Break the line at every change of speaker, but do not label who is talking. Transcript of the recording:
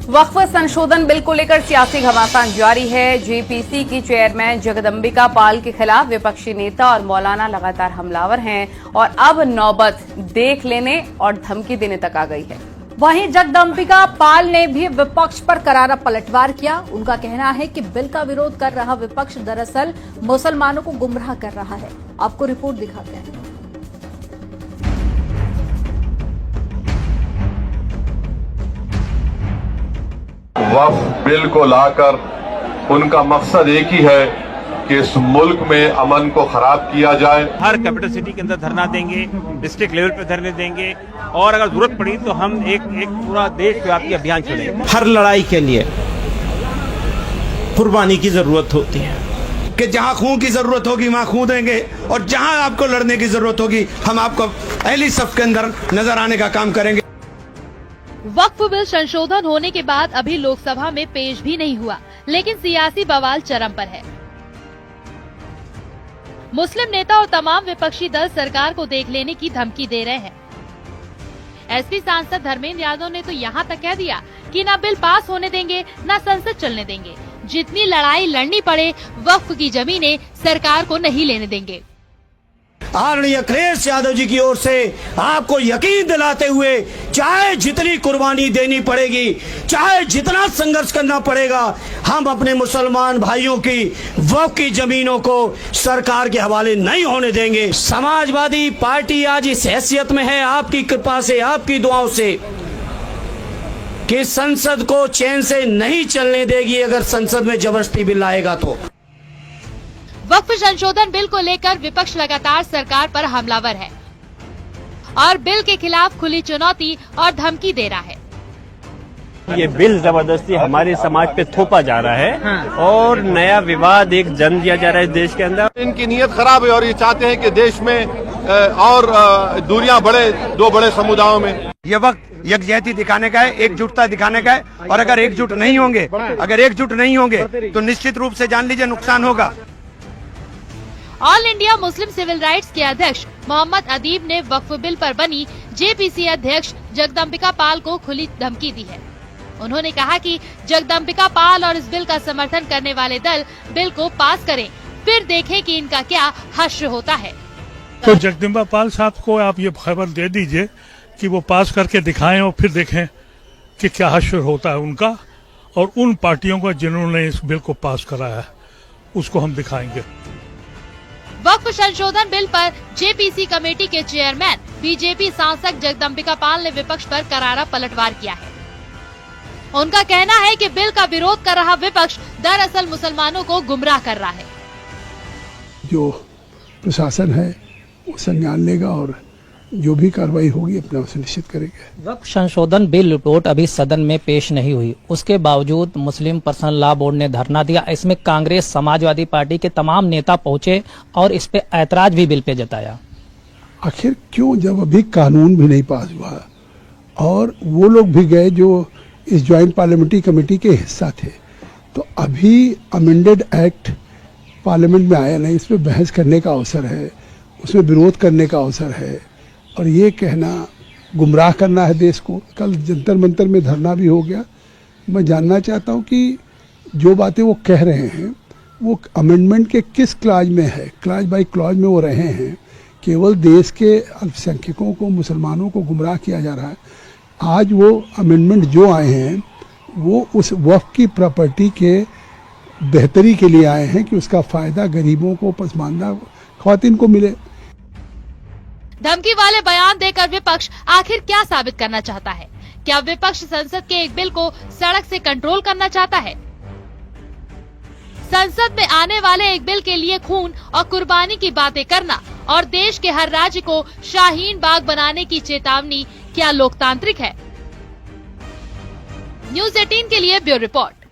वक्फ संशोधन बिल को लेकर सियासी घमासान जारी है। जेपीसी की चेयरमैन जगदंबिका पाल के खिलाफ विपक्षी नेता और मौलाना लगातार हमलावर हैं और अब नौबत देख लेने और धमकी देने तक आ गई है।
वहीं जगदंबिका पाल ने भी विपक्ष पर करारा पलटवार किया। उनका कहना है कि बिल का विरोध कर रहा विपक्ष दरअसल मुसलमानों को गुमराह कर रहा है। आपको रिपोर्ट दिखाते हैं।
वक्फ बिल को लाकर उनका मकसद एक ही है कि इस मुल्क में अमन को खराब किया जाए।
हर कैपिटल सिटी के अंदर धरना देंगे, डिस्ट्रिक्ट लेवल पे धरने देंगे और अगर जरूरत पड़ी तो हम एक पूरा देशव्यापी अभियान चलेंगे।
हर लड़ाई के लिए कुर्बानी की जरूरत होती है कि जहां खून की जरूरत होगी वहां खून देंगे और जहां आपको लड़ने की जरूरत होगी हम आपको पहली सफ के अंदर नजर आने का काम करेंगे।
वक्फ बिल संशोधन होने के बाद अभी लोकसभा में पेश भी नहीं हुआ, लेकिन सियासी बवाल चरम पर है। मुस्लिम नेता और तमाम विपक्षी दल सरकार को देख लेने की धमकी दे रहे हैं। एसपी सांसद धर्मेंद्र यादव ने तो यहाँ तक कह दिया कि न बिल पास होने देंगे न संसद चलने देंगे। जितनी लड़ाई लड़नी पड़े वक्फ की जमीनें सरकार को नहीं लेने देंगे।
आदरणीय अखिलेश यादव जी की ओर से आपको यकीन दिलाते हुए चाहे जितनी कुर्बानी देनी पड़ेगी, चाहे जितना संघर्ष करना पड़ेगा, हम अपने मुसलमान भाइयों की वक्फ की जमीनों को सरकार के हवाले नहीं होने देंगे। समाजवादी पार्टी आज इस हैसियत में है आपकी कृपा से, आपकी दुआओं से, कि संसद को चैन से नहीं चलने देगी अगर संसद में जबरदस्ती बिल आएगा तो।
वक्फ संशोधन बिल को लेकर विपक्ष लगातार सरकार पर हमलावर है और बिल के खिलाफ खुली चुनौती और धमकी दे रहा है।
ये बिल जबरदस्ती हमारे समाज पे थोपा जा रहा है और नया विवाद एक जन्म दिया जा रहा है देश के अंदर।
इनकी नीयत खराब है और ये चाहते हैं कि देश में और दूरियां बढ़े दो बड़े समुदायों में।
ये वक्त यकजहती दिखाने का है, एकजुटता दिखाने का है और अगर एकजुट नहीं होंगे तो निश्चित रूप से जान लीजिए नुकसान होगा।
All India Muslim civil rights के अध्यक्ष मोहम्मद अदीब ने वक्फ बिल पर बनी जेपीसी अध्यक्ष जगदंबिका पाल को खुली धमकी दी है। उन्होंने कहा कि जगदंबिका पाल और इस बिल का समर्थन करने वाले दल बिल को पास करें, फिर देखें कि इनका क्या हश्र होता है।
तो जगदंबिका पाल साहब को आप ये खबर दे दीजिए कि वो पास करके दिखाएं और फिर देखें कि क्या हश्र होता है उनका, और उन पार्टियों का जिन्होंने इस बिल को पास कराया है उसको हम दिखाएंगे।
वक्फ संशोधन बिल पर जेपीसी कमेटी के चेयरमैन बीजेपी सांसद जगदंबिका पाल ने विपक्ष पर करारा पलटवार किया है। उनका कहना है कि बिल का विरोध कर रहा विपक्ष दरअसल मुसलमानों को गुमराह कर रहा है।
जो प्रशासन है वो संज्ञान लेगा और जो भी कार्रवाई होगी अपना सुनिश्चित करेंगे।
वक्फ संशोधन बिल रिपोर्ट अभी सदन में पेश नहीं हुई, उसके बावजूद मुस्लिम पर्सनल लॉ बोर्ड ने धरना दिया। इसमें कांग्रेस, समाजवादी पार्टी के तमाम नेता पहुंचे और इस पे ऐतराज भी बिल पे जताया।
आखिर क्यों, जब अभी कानून भी नहीं पास हुआ और वो लोग भी गए जो इस ज्वाइंट पार्लियामेंट्री कमेटी के हिस्सा थे, तो अभी अमेंडेड एक्ट पार्लियामेंट में आया नहीं, इस पर बहस करने का अवसर है, उसमें विरोध करने का अवसर है और ये कहना गुमराह करना है देश को। कल जंतर मंतर में धरना भी हो गया। मैं जानना चाहता हूँ कि जो बातें वो कह रहे हैं वो अमेंडमेंट के किस क्लाज में है, क्लाज बाय क्लाज में वो रहे हैं। केवल देश के अल्पसंख्यकों को, मुसलमानों को गुमराह किया जा रहा है। आज वो अमेंडमेंट जो आए हैं वो उस वक्फ की प्रॉपर्टी के बेहतरी के लिए आए हैं कि उसका फ़ायदा गरीबों को, पसमानदा ख़वातीन को मिले।
धमकी वाले बयान देकर विपक्ष आखिर क्या साबित करना चाहता है? क्या विपक्ष संसद के एक बिल को सड़क से कंट्रोल करना चाहता है? संसद में आने वाले एक बिल के लिए खून और कुर्बानी की बातें करना और देश के हर राज्य को शाहीन बाग बनाने की चेतावनी क्या लोकतांत्रिक है? न्यूज़ 18 के लिए ब्यूरो रिपोर्ट।